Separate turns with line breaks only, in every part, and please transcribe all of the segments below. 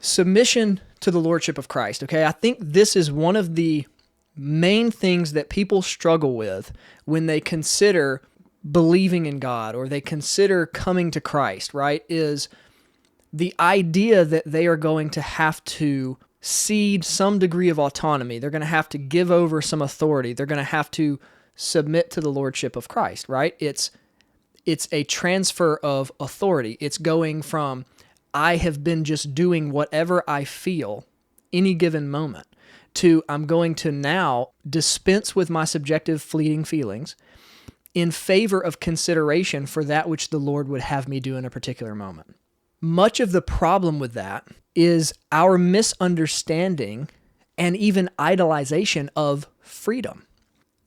Submission to the Lordship of Christ, okay? I think this is one of the main things that people struggle with when they consider believing in God or they consider coming to Christ, right? Is the idea that they are going to have to cede some degree of autonomy. They're going to have to give over some authority. They're going to have to submit to the Lordship of Christ, right? It's a transfer of authority. It's going from I have been just doing whatever I feel any given moment to I'm going to now dispense with my subjective fleeting feelings in favor of consideration for that which the Lord would have me do in a particular moment. Much of the problem with that is our misunderstanding and even idolization of freedom.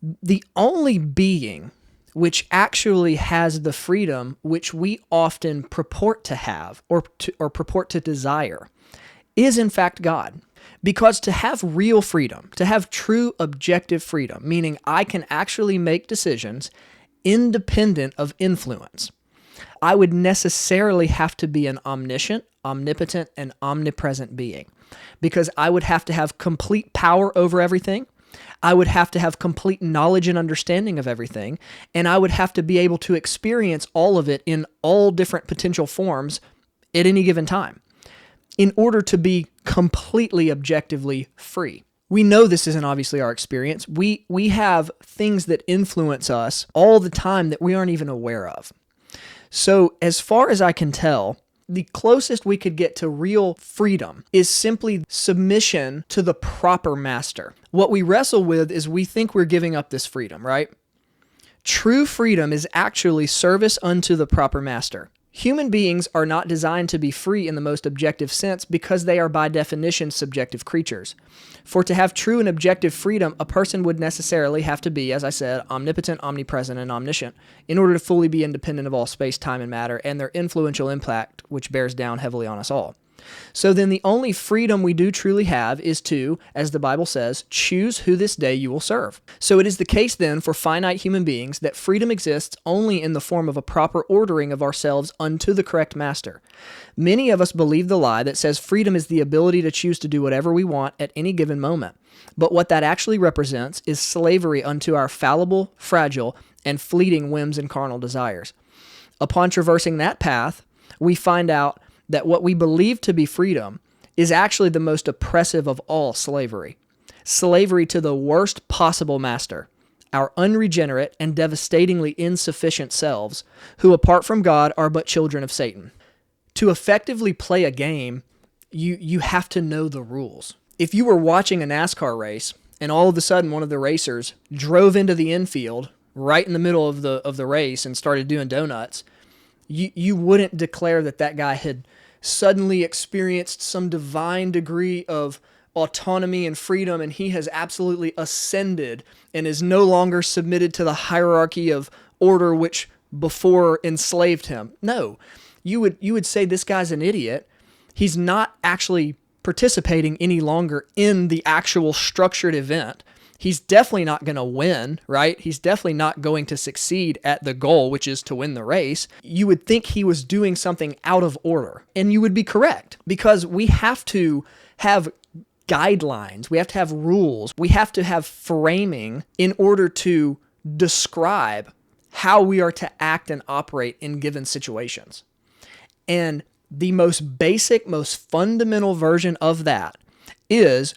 The only being which actually has the freedom which we often purport to have or purport to desire is in fact God. Because to have real freedom, to have true objective freedom, meaning I can actually make decisions independent of influence, I would necessarily have to be an omniscient, omnipotent, and omnipresent being. Because I would have to have complete power over everything. I would have to have complete knowledge and understanding of everything. And I would have to be able to experience all of it in all different potential forms at any given time in order to be completely objectively free. We know this isn't obviously our experience. We have things that influence us all the time that we aren't even aware of. So as far as I can tell, the closest we could get to real freedom is simply submission to the proper master. What we wrestle with is we think we're giving up this freedom, right? True freedom is actually service unto the proper master. Human beings are not designed to be free in the most objective sense because they are by definition subjective creatures. For to have true and objective freedom, a person would necessarily have to be, as I said, omnipotent, omnipresent, and omniscient in order to fully be independent of all space, time, and matter and their influential impact, which bears down heavily on us all. So then the only freedom we do truly have is to, as the Bible says, choose who this day you will serve. So it is the case then for finite human beings that freedom exists only in the form of a proper ordering of ourselves unto the correct master. Many of us believe the lie that says freedom is the ability to choose to do whatever we want at any given moment. But what that actually represents is slavery unto our fallible, fragile, and fleeting whims and carnal desires. Upon traversing that path, we find out that what we believe to be freedom is actually the most oppressive of all slavery. Slavery to the worst possible master, our unregenerate and devastatingly insufficient selves, who apart from God are but children of Satan. To effectively play a game, you have to know the rules. If you were watching a NASCAR race and all of a sudden one of the racers drove into the infield right in the middle of the race and started doing donuts, you wouldn't declare that guy had suddenly experienced some divine degree of autonomy and freedom, and he has absolutely ascended and is no longer submitted to the hierarchy of order which before enslaved him. No, you would say this guy's an idiot. He's not actually participating any longer in the actual structured event. He's definitely not going to win, right? He's definitely not going to succeed at the goal, which is to win the race. You would think he was doing something out of order, and you would be correct because we have to have guidelines. We have to have rules. We have to have framing in order to describe how we are to act and operate in given situations. And the most basic, most fundamental version of that is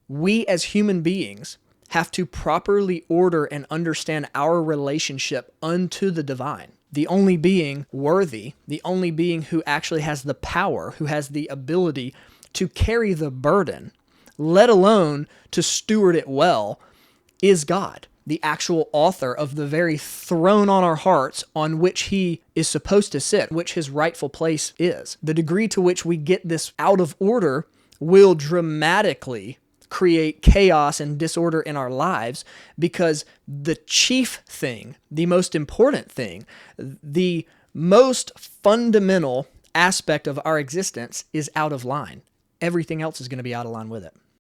we as human beings have to properly order and understand our relationship unto the divine. The only being worthy, the only being who actually has the power, who has the ability to carry the burden, let alone to steward it well, is God, the actual author of the very throne on our hearts on which he is supposed to sit, which his rightful place is. The degree to which we get this out of order will dramatically create chaos and disorder in our lives because the chief thing, the most important thing, the most fundamental aspect of our existence is out of line. Everything else is going to be out of line with it.